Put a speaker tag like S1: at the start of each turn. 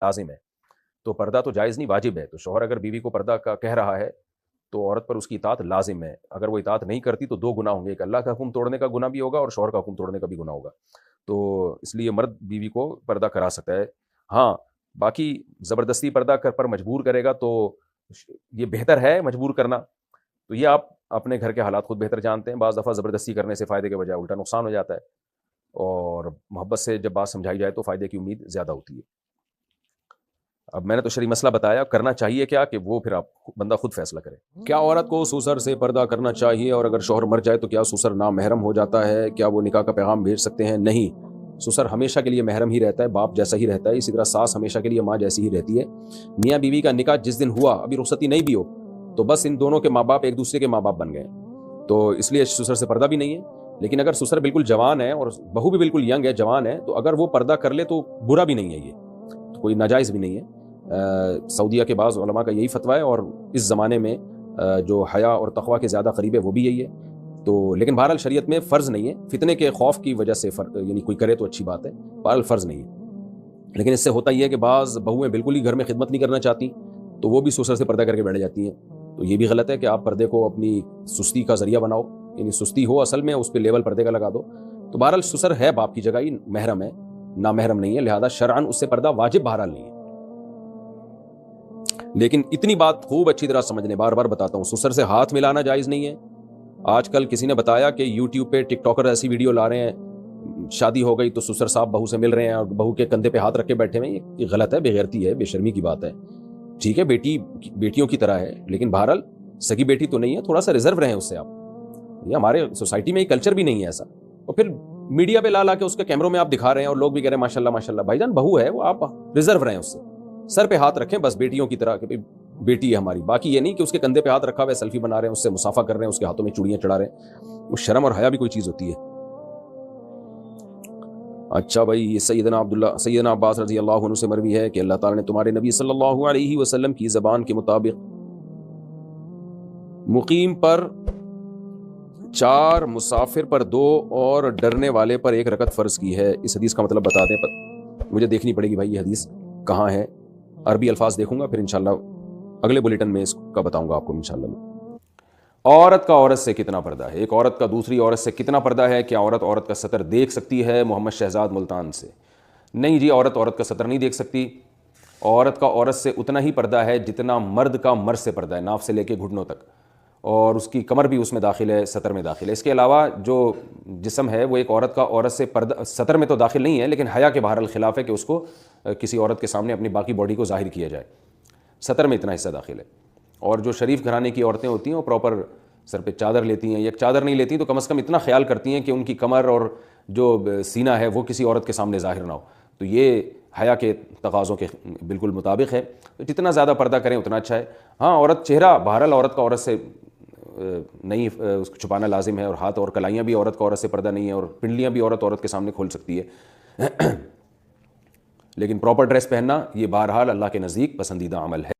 S1: لازم ہے، تو پردہ تو جائز نہیں واجب ہے. تو شوہر اگر بیوی کو پردہ کا کہہ رہا ہے تو عورت پر اس کی اطاعت لازم ہے. اگر وہ اطاعت نہیں کرتی تو دو گناہ ہوں گے، ایک اللہ کا حکم توڑنے کا گناہ بھی ہوگا اور شوہر کا حکم توڑنے کا بھی گناہ ہوگا. تو اس لیے مرد بیوی کو پردہ کرا سکتا ہے. ہاں باقی زبردستی پردہ پر مجبور کرے گا تو یہ بہتر ہے مجبور کرنا. تو یہ آپ اپنے گھر کے حالات خود بہتر جانتے ہیں. بعض دفعہ زبردستی کرنے سے فائدے کے بجائے الٹا نقصان ہو جاتا ہے، اور محبت سے جب بات سمجھائی جائے تو فائدے کی امید زیادہ ہوتی ہے. اب میں نے تو شرعی مسئلہ بتایا، کرنا چاہیے کیا کہ وہ پھر آپ بندہ خود فیصلہ کرے. کیا عورت کو سسر سے پردہ کرنا چاہیے، اور اگر شوہر مر جائے تو کیا سسر نامحرم ہو جاتا ہے؟ کیا وہ نکاح کا پیغام بھیج سکتے ہیں؟ نہیں، سسر ہمیشہ کے لیے محرم ہی رہتا ہے، باپ جیسا ہی رہتا ہے. اسی طرح ساس ہمیشہ کے لیے ماں جیسی ہی رہتی ہے. میاں بیوی کا نکاح جس دن ہوا، ابھی رخصتی نہیں بھی ہو، تو بس ان دونوں کے ماں باپ ایک دوسرے کے ماں باپ بن گئے، تو اس لیے سسر سے پردہ بھی نہیں ہے. لیکن اگر سسر بالکل جوان ہے اور بہو بھی بالکل ینگ ہے، جوان ہے، تو اگر وہ پردہ کر لے تو برا بھی نہیں ہے، یہ تو کوئی ناجائز بھی نہیں ہے. سعودیہ کے بعض علماء کا یہی فتویٰ ہے، اور اس زمانے میں جو حیا اور تقویٰ کے زیادہ قریب ہے وہ بھی یہی ہے. تو لیکن بہرحال شریعت میں فرض نہیں ہے، فتنے کے خوف کی وجہ سے یعنی کوئی کرے تو اچھی بات ہے، بہرحال فرض نہیں ہے. لیکن اس سے ہوتا یہ ہے کہ بعض بہویں بالکل ہی گھر میں خدمت نہیں کرنا چاہتی، تو وہ بھی سسر سے پردہ کر کے بیٹھ جاتی ہیں. تو یہ بھی غلط ہے کہ آپ پردے کو اپنی سستی کا ذریعہ بناؤ، یعنی سستی ہو اصل میں اس پہ لیول پردے کا لگا دو. تو بہرحال سسر ہے باپ کی جگہ ہی محرم ہے، نامحرم نہیں ہے، لہذا شرعاً اس سے پردہ واجب بہرحال نہیں ہے. لیکن اتنی بات خوب اچھی طرح سمجھنے، بار بار بتاتا ہوں، سسر سے ہاتھ ملانا جائز نہیں ہے. آج کل کسی نے بتایا کہ یوٹیوب پہ ٹک ٹاکر ایسی ویڈیو لا رہے ہیں، شادی ہو گئی تو سسر صاحب بہو سے مل رہے ہیں اور بہو کے کندھے پہ ہاتھ رکھ کے بیٹھے ہوئے. یہ غلط ہے، بے غیرتی ہے، بے شرمی کی بات ہے. ٹھیک ہے بیٹیوں کی طرح ہے، لیکن بہرحال سگی بیٹی تو نہیں ہے، تھوڑا سا ریزرو رہیں اس سے آپ. یہ ہمارے سوسائٹی میں یہ کلچر بھی نہیں ہے ایسا. اور پھر میڈیا پہ لا کے اس کے کیمروں میں آپ دکھا رہے ہیں اور لوگ بھی کہہ رہے ہیں ماشاء اللہ ماشاء اللہ. بھائی جان بہو ہے وہ، آپ ریزرو رہیں اس سے، سر پہ ہاتھ رکھیں بس بیٹیوں کی طرح کہ بیٹی ہے ہماری. باقی یہ نہیں کہ اس کے کندھے پہ ہاتھ رکھا ہوا ہے، سیلفی بنا رہے ہیں، اس سے مسافہ کر رہے ہیں، اس کے ہاتھوں میں چوڑیاں چڑھا رہے ہیں. وہ شرم اور حیا بھی کوئی چیز ہوتی ہے. اچھا بھائی، سیدنا عباس رضی اللہ عنہ سے مروی ہے کہ اللہ تعالیٰ نے تمہارے نبی صلی اللہ علیہ وسلم کی زبان کے مطابق مقیم پر 4، مسافر پر 2 اور ڈرنے والے پر 1 رکعت فرض کی ہے. اس حدیث کا مطلب بتا دیں، پر مجھے دیکھنی پڑے گی بھائی یہ حدیث کہاں ہے. عربی الفاظ دیکھوں گا، پھر انشاءاللہ اگلے بلیٹن میں اس کا بتاؤں گا آپ کو انشاءاللہ. عورت کا عورت سے کتنا پردہ ہے؟ ایک عورت کا دوسری عورت سے کتنا پردہ ہے؟ کیا عورت کا سطر دیکھ سکتی ہے؟ محمد شہزاد ملتان سے. نہیں جی، عورت کا سطر نہیں دیکھ سکتی. عورت کا عورت سے اتنا ہی پردہ ہے جتنا مرد کا مرد سے پردہ ہے، ناف سے لے کے گھٹنوں تک، اور اس کی کمر بھی اس میں داخل ہے، سطر میں داخل ہے. اس کے علاوہ جو جسم ہے وہ ایک عورت کا عورت سے پردہ سطر میں تو داخل نہیں ہے، لیکن حیا کے بہرحال خلاف ہے کہ اس کو کسی عورت کے سامنے اپنی باقی باڈی کو ظاہر کیا جائے. سطر میں اتنا حصہ داخل ہے. اور جو شریف گھرانے کی عورتیں ہوتی ہیں وہ پراپر سر پہ چادر لیتی ہیں، یا چادر نہیں لیتی تو کم از کم اتنا خیال کرتی ہیں کہ ان کی کمر اور جو سینہ ہے وہ کسی عورت کے سامنے ظاہر نہ ہو. تو یہ حیا کے تقاضوں کے بالکل مطابق ہے. تو جتنا زیادہ پردہ کریں اتنا اچھا ہے. ہاں عورت چہرہ بہرحال عورت کا عورت سے نہیں اس کو چھپانا لازم ہے، اور ہاتھ اور کلائیاں بھی عورت کا عورت سے پردہ نہیں ہے، اور پنڈلیاں بھی عورت کے سامنے کھول سکتی ہے. لیکن پراپر ڈریس پہننا یہ بہرحال اللہ کے نزدیک پسندیدہ عمل ہے.